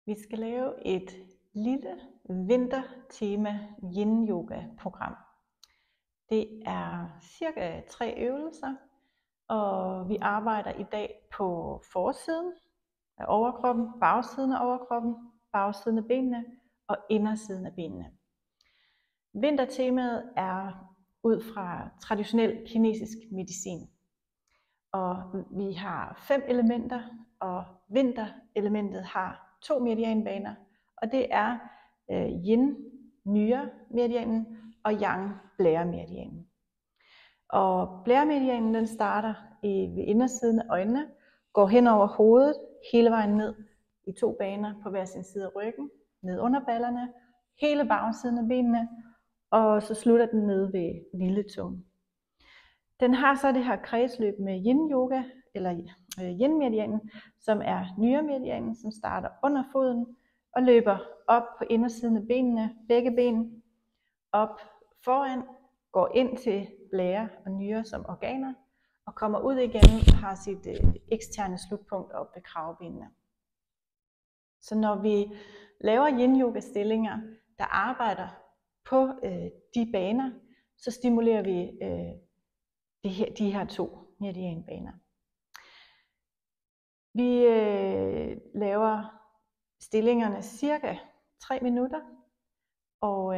Vi skal lave et lille vintertema yin yoga program. Det er cirka 3 øvelser, og vi arbejder i dag på forsiden af overkroppen, bagsiden af overkroppen, bagsiden af benene og indersiden af benene. Vintertemaet er ud fra traditionel kinesisk medicin. Og vi har 5 elementer, og vinterelementet har 2 meridianbaner, og det er yin, nyre meridianen, og yang, blære-meridianen. Og blære-meridianen den starter ved indersiden af øjnene, går hen over hovedet, hele vejen ned i 2 baner på hver sin side af ryggen, ned under ballerne, hele bagsiden af benene, og så slutter den nede ved lilletungen. Den har så det her kredsløb med yin yoga, eller yin meridianen, som er nyre meridianen, som starter under foden og løber op på indersiden af benene, begge ben, op foran, går ind til blære og nyre som organer, og kommer ud igen og har sit eksterne slutpunkt op ved kravebenene. Så når vi laver yin yoga stillinger, der arbejder på de baner, så stimulerer vi de her 2 meridianbaner. Vi laver stillingerne cirka 3 minutter, og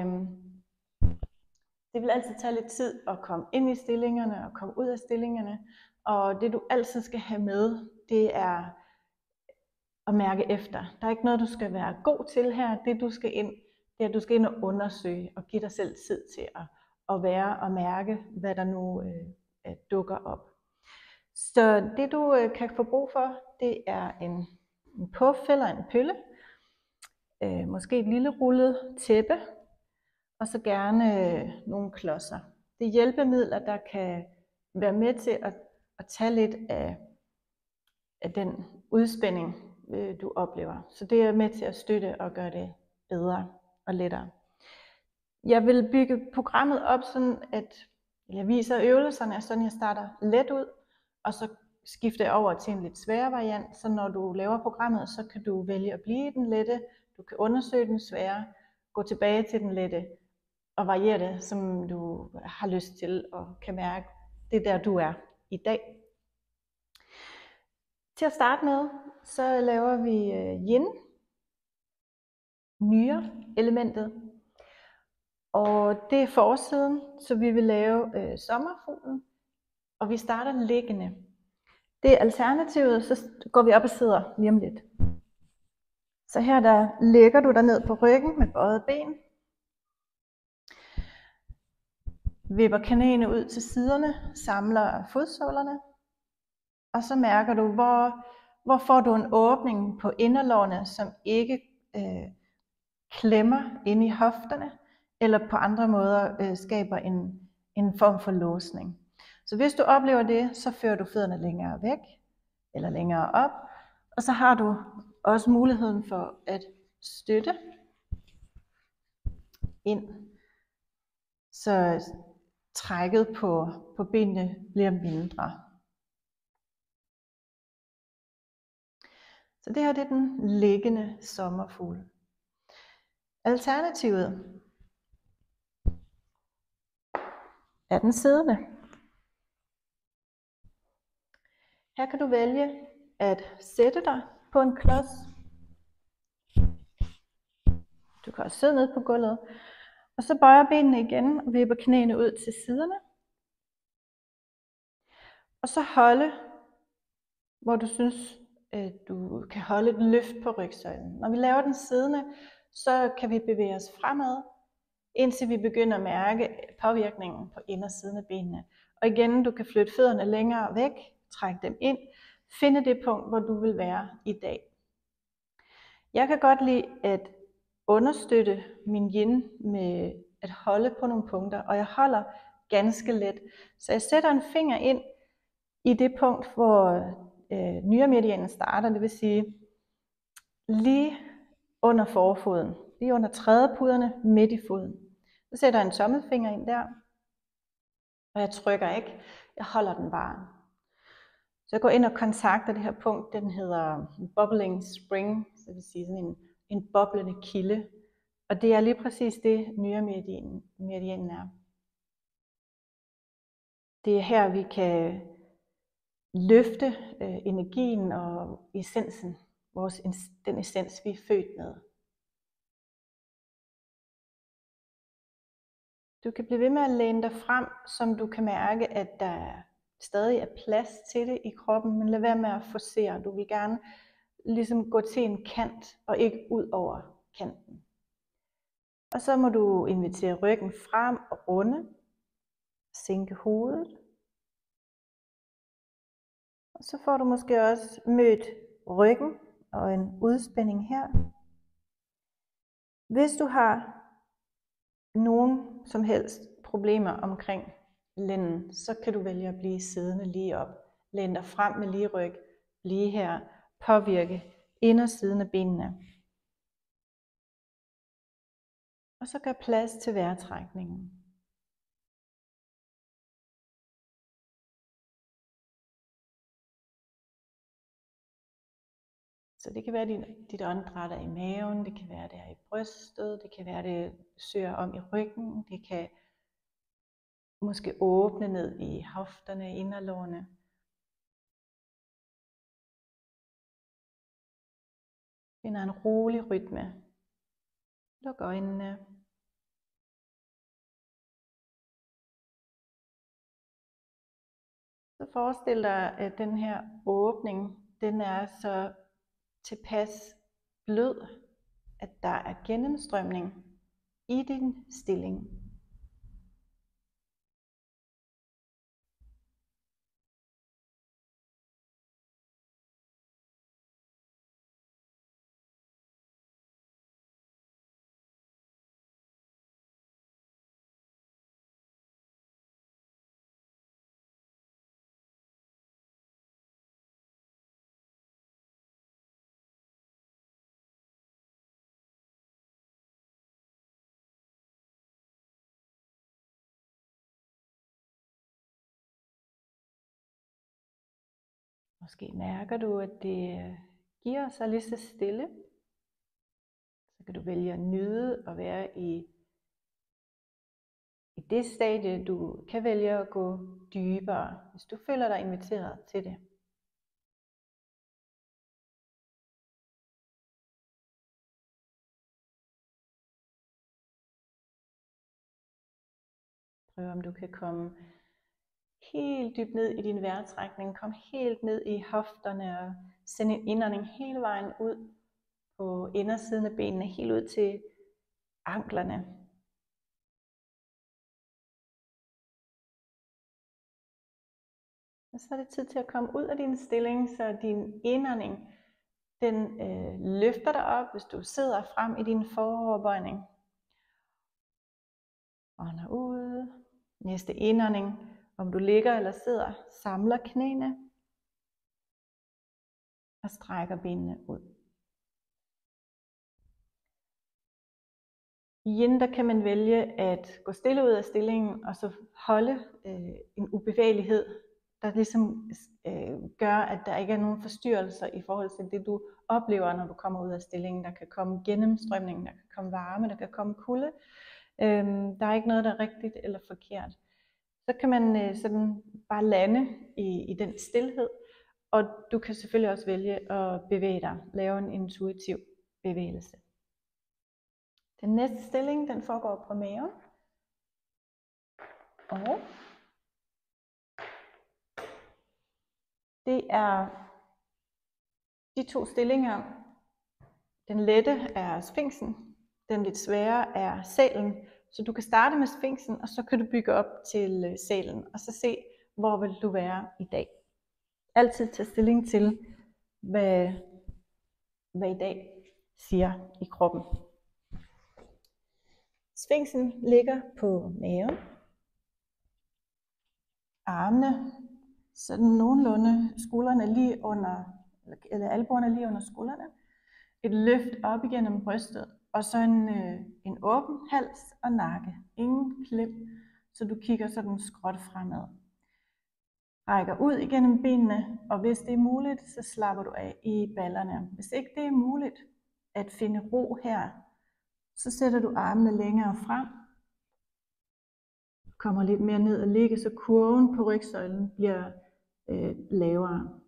det vil altid tage lidt tid at komme ind i stillingerne og komme ud af stillingerne, og det du altid skal have med, det er at mærke efter. Der er ikke noget du skal være god til her. Det du skal ind, det er at du skal ind og undersøge og give dig selv tid til at være og mærke, hvad der nu dukker op. Så det du kan få brug for, det er en puff eller en pølle, måske et lille rullet tæppe, og så gerne nogle klodser. Det er hjælpemidler, der kan være med til at tage lidt af den udspænding, du oplever. Så det er med til at støtte og gøre det bedre og lettere. Jeg vil bygge programmet op sådan, at jeg viser øvelserne, sådan jeg starter let ud, og så skifter jeg over til en lidt sværere variant, så når du laver programmet, så kan du vælge at blive i den lette, du kan undersøge den svære, gå tilbage til den lette, og variere det, som du har lyst til, og kan mærke, det er der du er i dag. Til at starte med, så laver vi yin, nyre elementet, og det er forsiden, så vi vil lave sommerfuglen, og vi starter liggende. Det er alternativet, så går vi op og sidder lige om lidt. Så her der lægger du dig ned på ryggen med bøjet ben. Vipper knæene ud til siderne, samler fodsålerne, og så mærker du, hvor får du en åbning på inderlårene, som ikke klemmer ind i hofterne, eller på andre måder skaber en form for låsning. Så hvis du oplever det, så fører du fødderne længere væk, eller længere op, og så har du også muligheden for at støtte ind, så trækket på benene bliver mindre. Så det her det er den liggende sommerfugl. Alternativet er den siddende. Her kan du vælge at sætte dig på en klods. Du kan også sidde ned på gulvet. Og så bøjer benene igen og vipper knæene ud til siderne. Og så holde, hvor du synes, at du kan holde et løft på rygsøjlen. Når vi laver den siddende, så kan vi bevæge os fremad, indtil vi begynder at mærke påvirkningen på indersiden af benene. Og igen, du kan flytte fødderne længere væk, trække dem ind, finde det punkt, hvor du vil være i dag. Jeg kan godt lide at understøtte min yin med at holde på nogle punkter, og jeg holder ganske let. Så jeg sætter en finger ind i det punkt, hvor nyre meridianen starter, det vil sige lige under forfoden, lige under trædepuderne midt i foden. Så sætter jeg en tommelfinger ind der, og jeg trykker ikke, jeg holder den bare. Så jeg går ind og kontakter det her punkt, den hedder bubbling spring, så det vil sige sådan en boblende kilde. Og det er lige præcis det, nyремedianen er. Det er her, vi kan løfte energien og essensen, den essens, vi er født med. Du kan blive ved med at læne dig frem, som du kan mærke, at der stadig er plads til det i kroppen, men lad være med at forcere. Du vil gerne ligesom gå til en kant og ikke ud over kanten. Og så må du invitere ryggen frem og runde, sænke hovedet. Og så får du måske også mødt ryggen og en udspænding her. Hvis du har nogen som helst problemer omkring lænden, så kan du vælge at blive siddende lige op. Læn dig frem med lige ryg, blive her, påvirke indersiden af benene. Og så gør plads til vejrtrækningen. Så det kan være, dit åndedræt er i maven, det kan være, det er i brystet, det kan være, det søger om i ryggen, det kan måske åbne ned i hofterne, inderlårene. Finder en rolig rytme. Luk øjnene. Så forestil dig, at den her åbning, den er så tilpas blød, at der er gennemstrømning i din stilling. Måske mærker du, at det giver sig lige så stille. Så kan du vælge at nyde at være i det stadie. Du kan vælge at gå dybere, hvis du føler dig inviteret til det. Prøv om du kan komme helt dybt ned i din vejrtrækning. Kom helt ned i hofterne og send en indånding hele vejen ud på indersiden af benene, helt ud til anklerne. Og så er det tid til at komme ud af din stilling, så din indånding den løfter dig op, hvis du sidder frem i din foroverbøjning. Ånder ud. Næste indånding, om du ligger eller sidder, samler knæene og strækker benene ud. Igen, der kan man vælge at gå stille ud af stillingen og så holde en ubevægelighed, der ligesom gør, at der ikke er nogen forstyrrelser i forhold til det, du oplever, når du kommer ud af stillingen. Der kan komme gennemstrømning, der kan komme varme, der kan komme kulde. Der er ikke noget, der er rigtigt eller forkert. Så kan man sådan bare lande i den stilhed, og du kan selvfølgelig også vælge at bevæge dig, lave en intuitiv bevægelse. Den næste stilling, den foregår på maven. Og det er de to stillinger. Den lette er sfinksen, den lidt svære er sælen. Så du kan starte med sfinksen, og så kan du bygge op til sælen, og så se, hvor vil du være i dag. Altid tage stilling til, hvad i dag siger i kroppen. Sfinksen ligger på maven. Armene sådan nogenlunde, skuldrene lige under, eller albuerne lige under skuldrene. Et løft op igennem brystet, og så en åben hals og nakke. Ingen klem, så du kigger sådan skråt fremad. Rækker ud igennem benene, og hvis det er muligt, så slapper du af i ballerne. Hvis ikke det er muligt, at finde ro her, så sætter du armene længere frem. Kommer lidt mere ned og ligge, så kurven på rygsøjlen bliver lavere.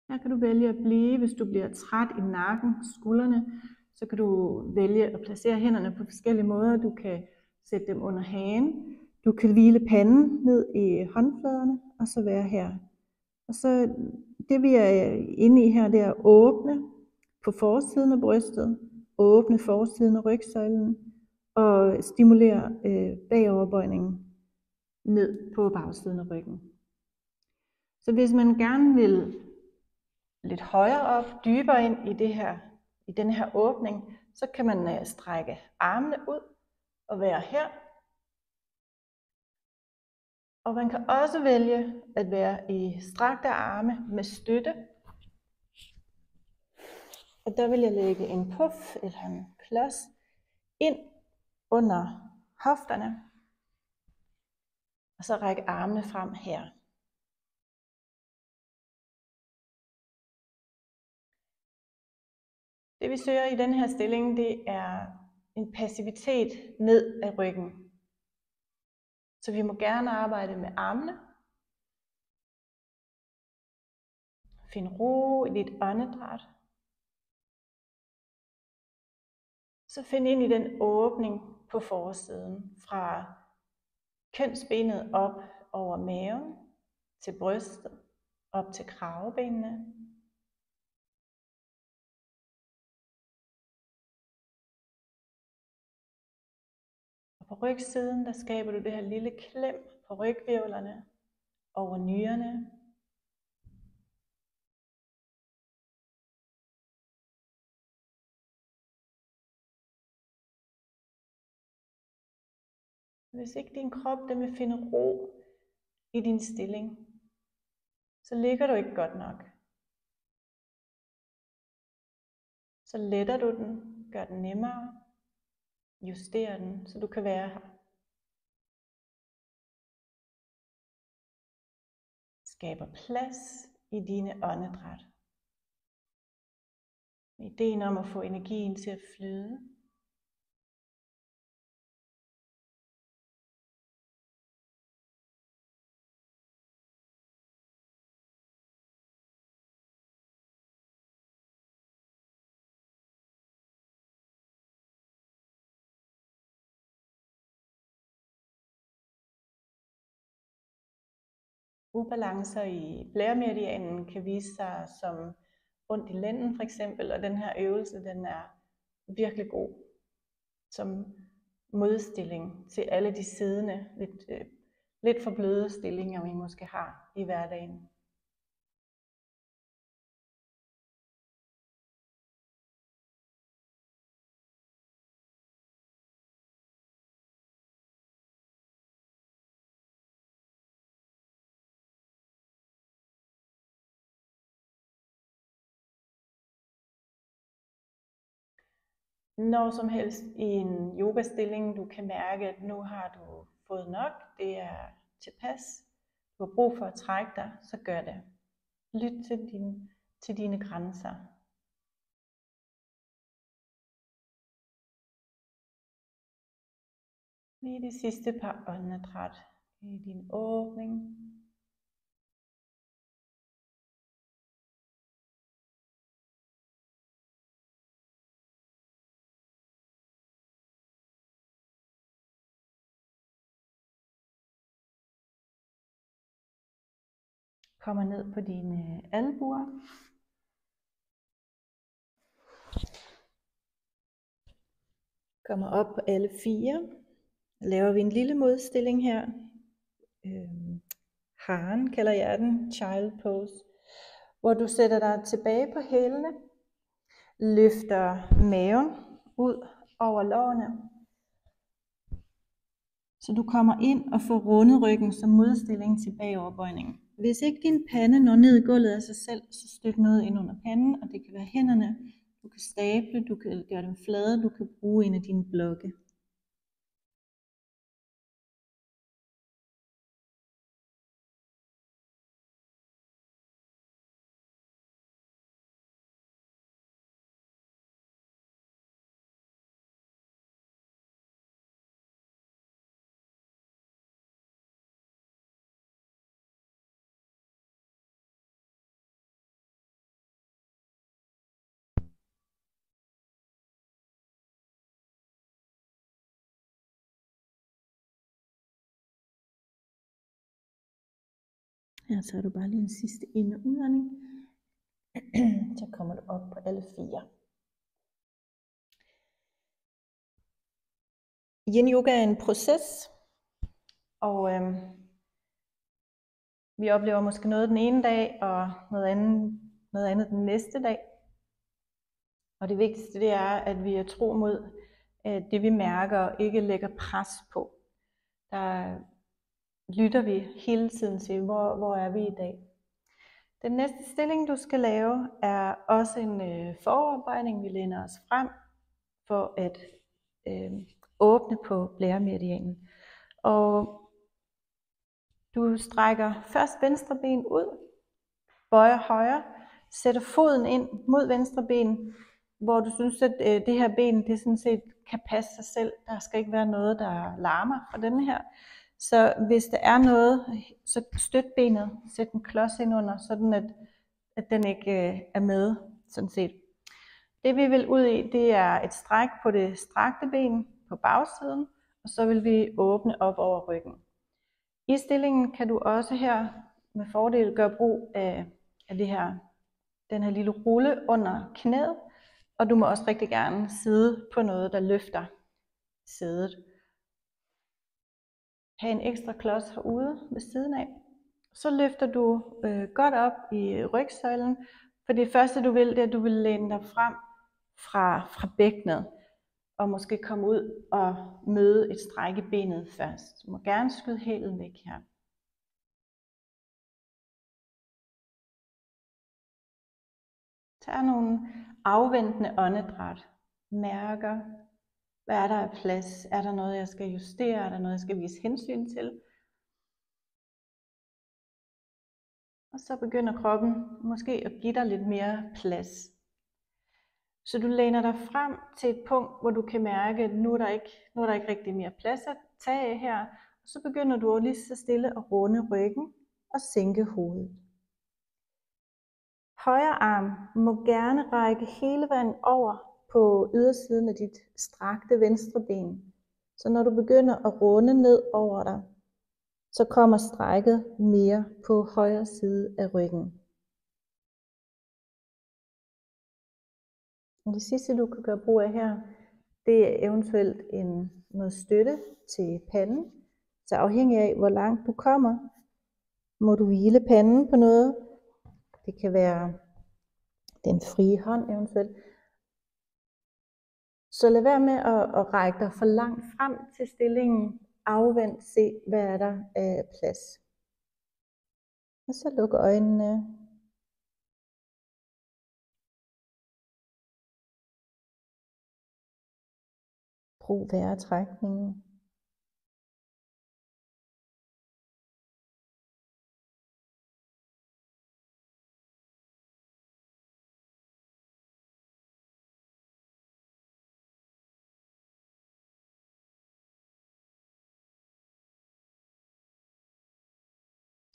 Her kan du vælge at blive, hvis du bliver træt i nakken, skuldrene, så kan du vælge at placere hænderne på forskellige måder. Du kan sætte dem under hagen. Du kan hvile panden ned i håndfladerne, og så være her. Og så det vi er inde i her, det er at åbne på forsiden af brystet, åbne forsiden af rygsøjlen, og stimulere bagoverbøjningen ned på bagsiden af ryggen. Så hvis man gerne vil lidt højere op, dybere ind i den her åbning, så kan man strække armene ud og være her. Og man kan også vælge at være i strakte arme med støtte. Og der vil jeg lægge en puff eller en klods ind under hofterne. Og så række armene frem her. Det vi søger i den her stilling, det er en passivitet ned ad ryggen. Så vi må gerne arbejde med armene. Find ro i dit åndedræt. Så find ind i den åbning på forsiden fra kønsbenet op over maven til brystet, op til kravebenene. Og på rygsiden, der skaber du det her lille klem på ryghvirvlerne over nyrerne. Hvis ikke din krop den vil finde ro i din stilling, så ligger du ikke godt nok. Så letter du den, gør den nemmere, justerer den, så du kan være her. Skaber plads i dine åndedræt. Ideen om at få energien til at flyde. Ubalancer i blæremeridianen kan vise sig som ondt i lænden for eksempel, og den her øvelse den er virkelig god som modstilling til alle de siddende, lidt for bløde stillinger, vi måske har i hverdagen. Når som helst i en yogastilling, du kan mærke, at nu har du fået nok, det er tilpas, du har brug for at trække dig, så gør det. Lyt til dine grænser. Lige de sidste par åndedræt i din åbning. Kommer ned på dine albuer. Kommer op på alle fire. Laver vi en lille modstilling her. Haren kalder jeg den, child pose. Hvor du sætter dig tilbage på hælene. Løfter maven ud over lårene. Så du kommer ind og får rundet ryggen som modstilling til bagoverbøjningen. Hvis ikke din pande når ned i gulvet af sig selv, så støt noget ind under panden, og det kan være hænderne. Du kan stable, du kan gøre dem flade, du kan bruge en af dine blokke. Her tager du bare lige en sidste ind- og udånding. Så kommer du op på alle 4. Yin yoga er en proces, og vi oplever måske noget den ene dag, og noget andet den næste dag. Og det vigtigste det er, at vi er tro mod det vi mærker, og ikke lægger pres på. Der lytter vi hele tiden til, hvor er vi i dag. Den næste stilling du skal lave er også en forarbejdning. Vi læner os frem for at åbne på blæremeridianen. Og du strækker først venstre ben ud, bøjer højre, sætter foden ind mod venstre ben, hvor du synes, at det her ben det sådan set kan passe sig selv. Der skal ikke være noget, der larmer fra denne her. Så hvis der er noget, så støt benet, sæt en klods ind under, sådan at den ikke er med, sådan set. Det vi vil ud i, det er et stræk på det strakte ben på bagsiden, og så vil vi åbne op over ryggen. I stillingen kan du også her med fordel gøre brug af den her lille rulle under knæet, og du må også rigtig gerne sidde på noget, der løfter sædet. Ha' en ekstra klods herude ved siden af. Så løfter du godt op i rygsøjlen, for det første du vil, det er, at du vil læne dig frem fra bækkenet, og måske komme ud og møde et stræk i benet først. Du må gerne skyde hælen væk her. Tag nogle afventende åndedræt. Mærker, hvad er der af plads? Er der noget, jeg skal justere? Er der noget, jeg skal vise hensyn til? Og så begynder kroppen måske at give dig lidt mere plads. Så du læner dig frem til et punkt, hvor du kan mærke, at nu er der ikke rigtig mere plads at tage af her. Og så begynder du lige så stille at runde ryggen og sænke hovedet. Højre arm må gerne række hele vejen over på ydersiden af dit strakte venstre ben. Så når du begynder at runde ned over dig, så kommer strækket mere på højre side af ryggen. Og det sidste du kan gøre brug af her, det er eventuelt noget støtte til panden. Så afhængig af hvor langt du kommer, må du hvile panden på noget. Det kan være den frie hånd eventuelt. Så lad være med at række dig for langt frem til stillingen. Afvent, se hvad er der af plads. Og så luk øjnene. Brug vejrtrækningen.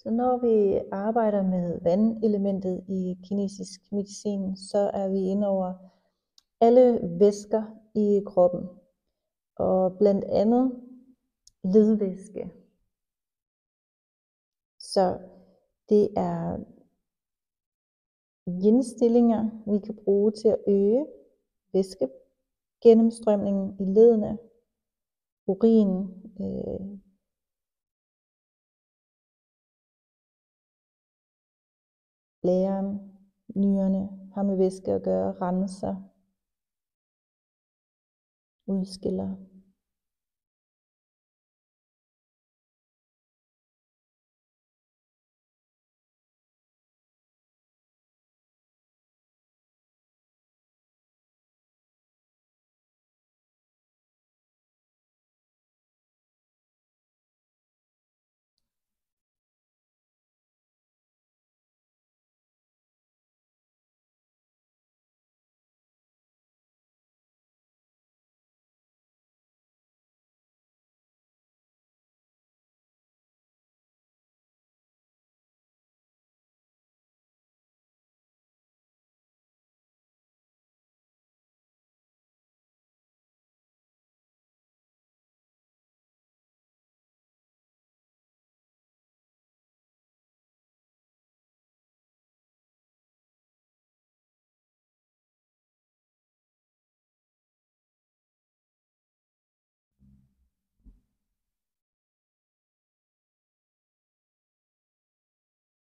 Så når vi arbejder med vandelementet i kinesisk medicin, så er vi inde over alle væsker i kroppen. Og blandt andet ledvæske. Så det er yin-stillinger, vi kan bruge til at øge væskegennemstrømningen i leddene, urin, blæren, nyrerne, har med væske at gøre, renser, udskiller.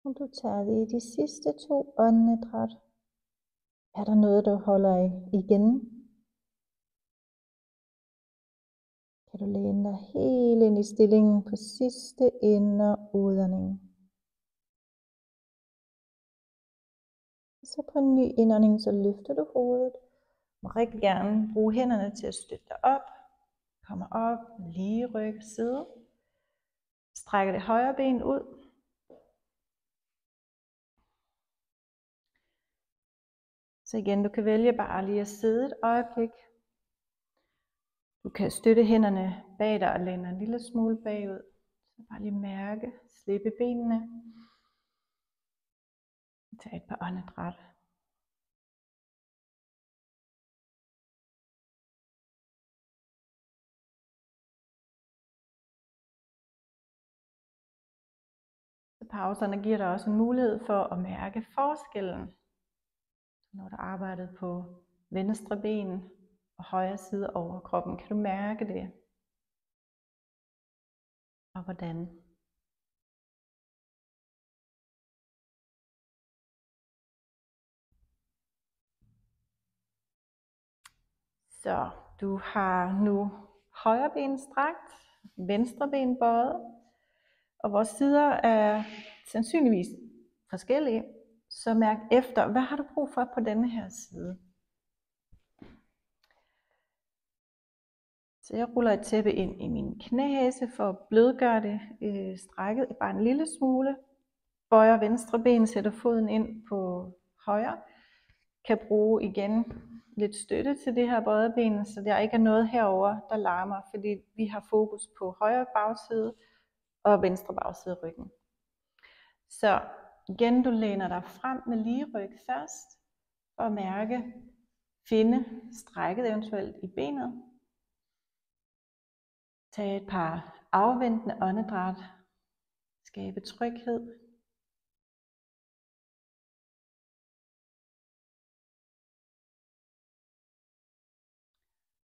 Og du tager lige de sidste 2 åndedræt. Er der noget, der holder igen? Kan du læne dig helt ind i stillingen på sidste ind- og udånding. Så på en ny indånding, så løfter du hovedet. Du må rigtig gerne bruge hænderne til at støtte dig op. Kommer op, lige ryg og side. Strækker det højre ben ud. Så igen, du kan vælge bare lige at sidde et øjeblik. Du kan støtte hænderne bag dig og læne en lille smule bagud. Så bare lige mærke, slippe benene. Tag et par åndedræt. Så pauserne giver dig også en mulighed for at mærke forskellen. Når du arbejder på venstre ben og højre side over kroppen, kan du mærke det? Og hvordan? Så du har nu højre ben strakt, venstre ben bøjet, og vores sider er sandsynligvis forskellige. Så mærk efter, hvad har du brug for på denne her side? Så jeg ruller et tæppe ind i min knæhæse for at blødgøre det strækket bare en lille smule. Bøjer venstre ben, sætter foden ind på højre. Kan bruge igen lidt støtte til det her bøjede ben, så der ikke er noget herover der larmer, fordi vi har fokus på højre bagside og venstre bagside af ryggen. Så igen, du læner dig frem med lige ryg først, og mærke, finde strækket eventuelt i benet. Tag et par afventende åndedræt, skabe tryghed.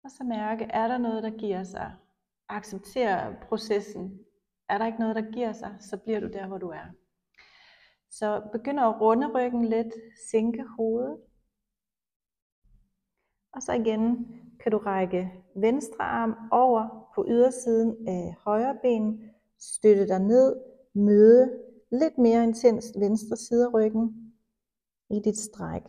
Og så mærke, er der noget, der giver sig? Accepter processen. Er der ikke noget, der giver sig, så bliver du der, hvor du er. Så begynd at runde ryggen lidt, sænke hovedet. Og så igen kan du række venstre arm over på ydersiden af højre ben. Støtte dig ned, møde lidt mere intenst venstre side af ryggen i dit stræk.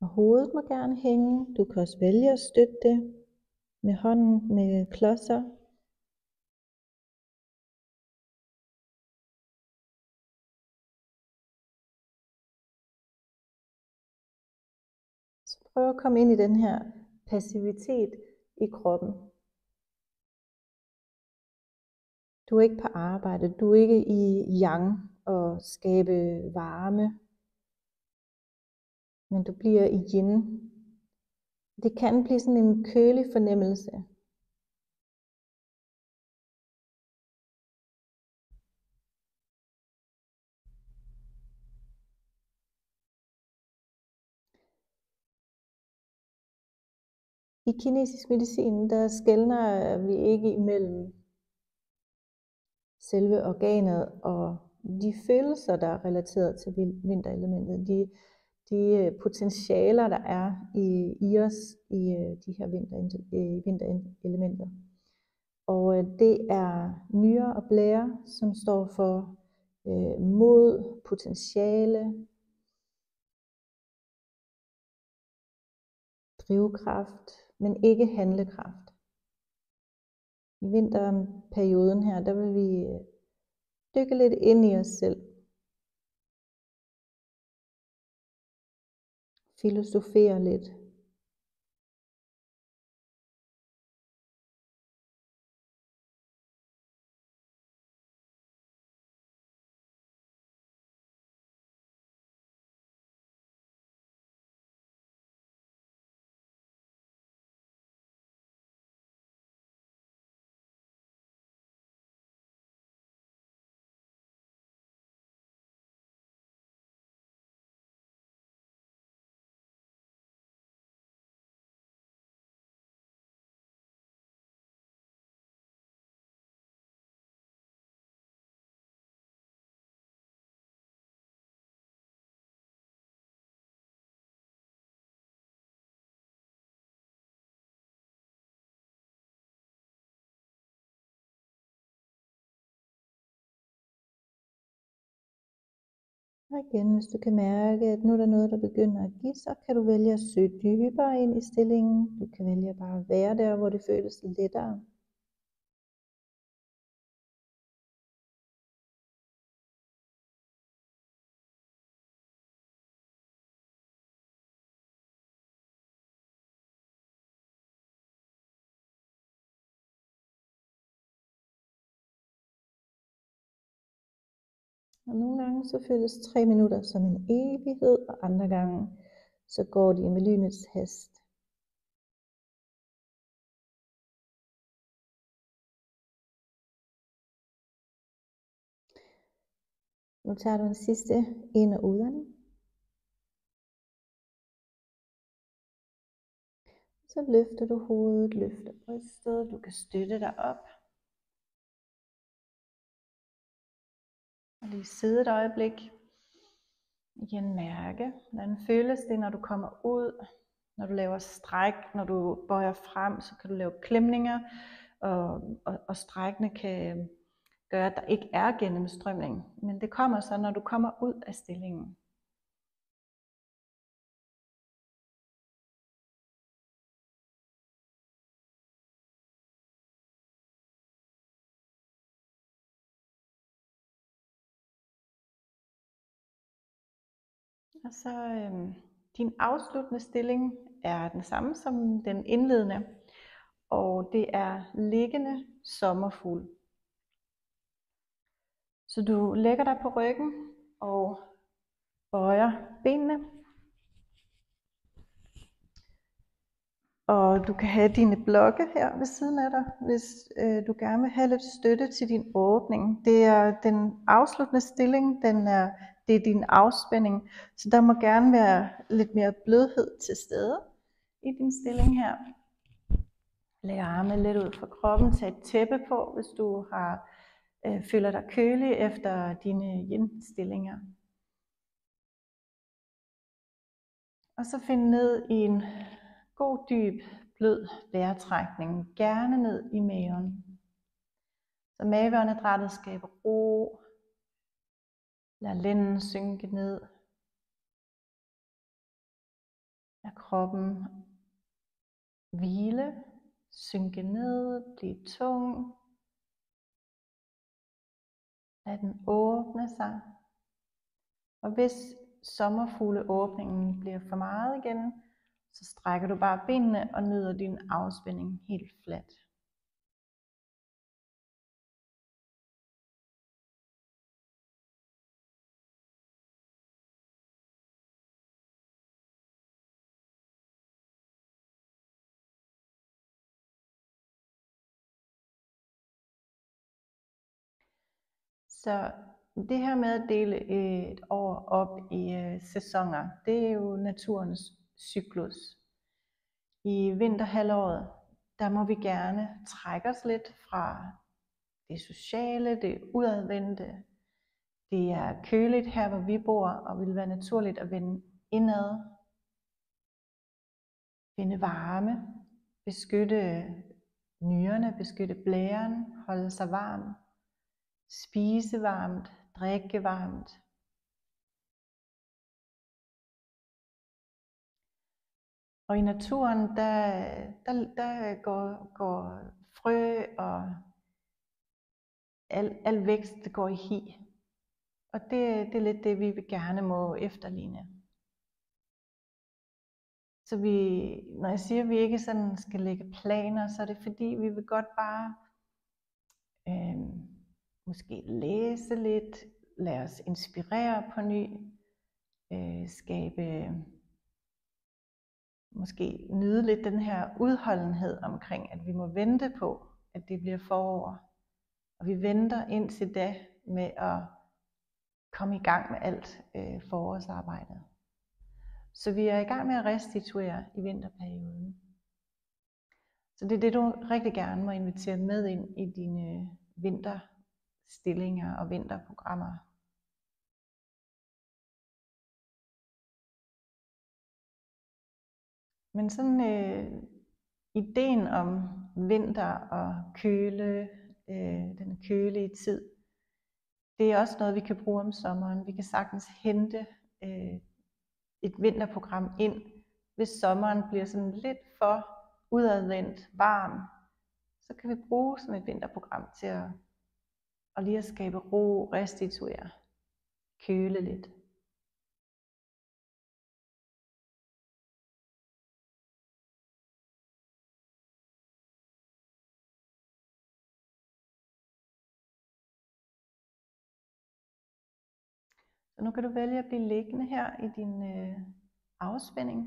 Og hovedet må gerne hænge. Du kan også vælge at støtte det med hånden med klodser. Så prøv at komme ind i den her passivitet i kroppen. Du er ikke på arbejde, du er ikke i yang og skabe varme, men du bliver i yin. Det kan blive sådan en kølig fornemmelse. I kinesisk medicin, der skelner vi ikke imellem selve organet og de følelser, der er relateret til vinterelementet. De potentialer, der er i os i de her vinterelementer. Og det er nyre og blære, som står for mod, potentiale, drivkraft, men ikke handlekraft. I vinterperioden her, der vil vi dykke lidt ind i os selv. Filosofere lidt. Og igen, hvis du kan mærke, at nu er der noget, der begynder at give sig, kan du vælge at søge dybere ind i stillingen. Du kan vælge bare at være der, hvor det føles lettere. Og nogle gange så føles 3 minutter som en evighed, og andre gange så går de med lynets hast. Nu tager du en sidste ind- og udånding. Så løfter du hovedet, løfter brystet, du kan støtte dig op. Og lige sidde et øjeblik. Igen mærke, hvordan føles det, når du kommer ud, når du laver stræk, når du bøjer frem, så kan du lave klemninger, og strækkene kan gøre, at der ikke er gennemstrømning. Men det kommer så, når du kommer ud af stillingen. Og så din afsluttende stilling er den samme som den indledende, og det er liggende sommerfugl. Så du lægger dig på ryggen og bøjer benene. Og du kan have dine blokke her ved siden af dig, hvis du gerne vil have lidt støtte til din åbning. Det er den afsluttende stilling, det er din afspænding, så der må gerne være lidt mere blødhed til stede i din stilling her. Læg armene lidt ud fra kroppen, tag et tæppe på, hvis du føler dig kølig efter dine yin-stillinger. Og så find ned i en god, dyb, blød vejrtrækning, gerne ned i maven. Så maveåndedrættet skaber ro. Lad lænden synke ned. Lad kroppen hvile, synke ned, blive tung. Lad den åbne sig. Og hvis sommerfugleåbningen bliver for meget igen, så strækker du bare benene og nyder din afspænding helt fladt. Så det her med at dele et år op i sæsoner, det er jo naturens cyklus. I vinterhalvåret, der må vi gerne trække os lidt fra det sociale, det udadvendte. Det er køligt her, hvor vi bor, og vil være naturligt at vende indad. Finde varme, beskytte nyrerne, beskytte blæren, holde sig varm. Spise varmt, drikke varmt. Og i naturen, der går frø og al vækst, det går i hi. Og det er lidt det, vi gerne må efterligne. Så når jeg siger, at vi ikke sådan skal lægge planer, så er det fordi, vi vil godt bare måske læse lidt, lade os inspirere på ny, måske nyde lidt den her udholdenhed omkring, at vi må vente på, at det bliver forår. Og vi venter indtil da med at komme i gang med alt forårsarbejdet. Så vi er i gang med at restituere i vinterperioden. Så det er det, du rigtig gerne må invitere med ind i dine vinterstillinger og vinterprogrammer. Men sådan ideen om vinter og køle, den kølige tid, det er også noget, vi kan bruge om sommeren. Vi kan sagtens hente et vinterprogram ind, hvis sommeren bliver sådan lidt for udadvendt, varm. Så kan vi bruge sådan et vinterprogram til at lige at skabe ro, restituere, køle lidt. Så nu kan du vælge at blive liggende her i din afspænding.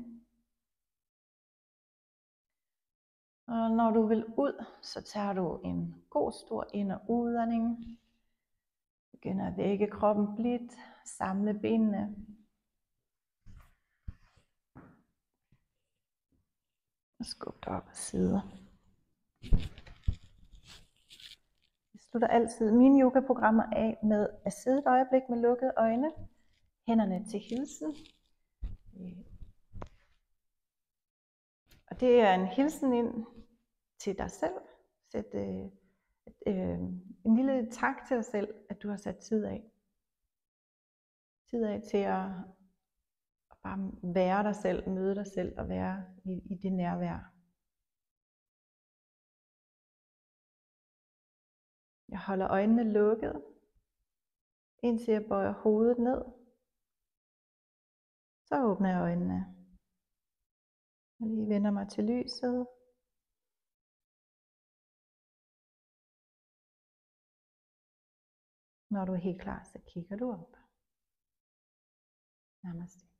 Og når du vil ud, så tager du en god stor ind- og udånding. Begynder at vække kroppen blidt, samle benene. Og skub dig op ad sider. Jeg slutter altid mine yogaprogrammer af med at sidde et øjeblik med lukkede øjne. Hænderne til hilsen. Og det er en hilsen ind til dig selv. Sæt en lille tak til dig selv, at du har sat tid af. Tid af til at bare være dig selv, møde dig selv og være i det nærvær. Jeg holder øjnene lukket, indtil jeg bøjer hovedet ned. Så åbner jeg øjnene. Jeg lige vender mig til lyset. Når du er helt klar, så kigger du op. Namaste.